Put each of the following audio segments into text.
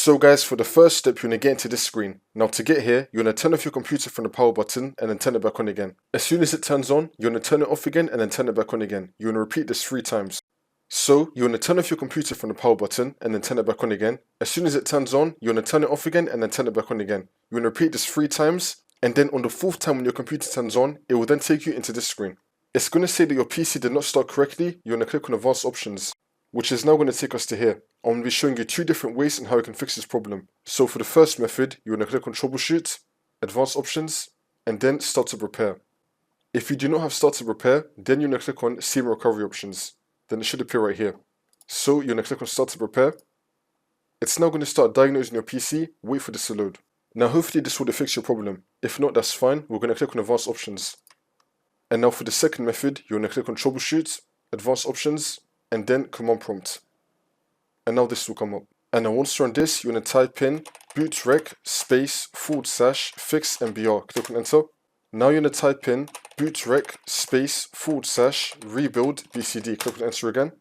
So guys, for the first step, you want to get into this screen. Now to get here, you want to turn off your computer from the power button and then turn it back on again. As soon as it turns on, you want to turn it off again and then turn it back on again. You want to repeat this 3 times. So you want to turn off your computer from the power button and then turn it back on again. As soon as it turns on, you want to turn it off again and then turn it back on again. You want to repeat this 3 times, and then on the 4th time when your computer turns on, it will then take you into this screen. It's going to say that your PC did not start correctly. You want to click on Advanced Options, which is now going to take us to here. I'm going to be showing you 2 different ways on how you can fix this problem. So for the first method, you want to click on Troubleshoot, Advanced Options, and then Startup Repair. If you do not have Startup Repair, then you want to click on Seam Recovery Options. Then it should appear right here. So you want to click on Startup Repair. It's now going to start diagnosing your PC. Wait for this to load. Now hopefully this will fix your problem. If not, that's fine. We're going to click on Advanced Options. And now for the second method, you want to click on Troubleshoot, Advanced Options, and then Command Prompt. And now this will come up. And now once you run this, you want to type in bootrec space / fix mbr. Click on enter. Now you want to type in bootrec space / rebuild BSOD. Click on enter again.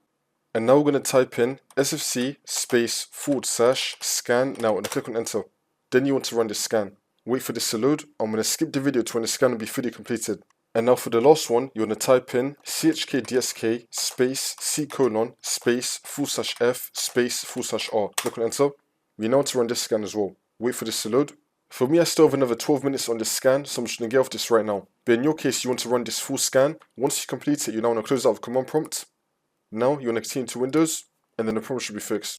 And now we're going to type in sfc space / scan now and click on enter. Then you want to run this scan. Wait for this to load. I'm going to skip the video to when the scan will be fully completed. And now for the last one, you want to type in chkdsk space c colon space /f space /r. Click on enter. We now want to run this scan as well. Wait for this to load. For me, I still have another 12 minutes on this scan, so I'm just going to get off this right now. But in your case, you want to run this full scan. Once you complete it, you now want to close out of Command Prompt. Now you want to continue to Windows, and then the problem should be fixed.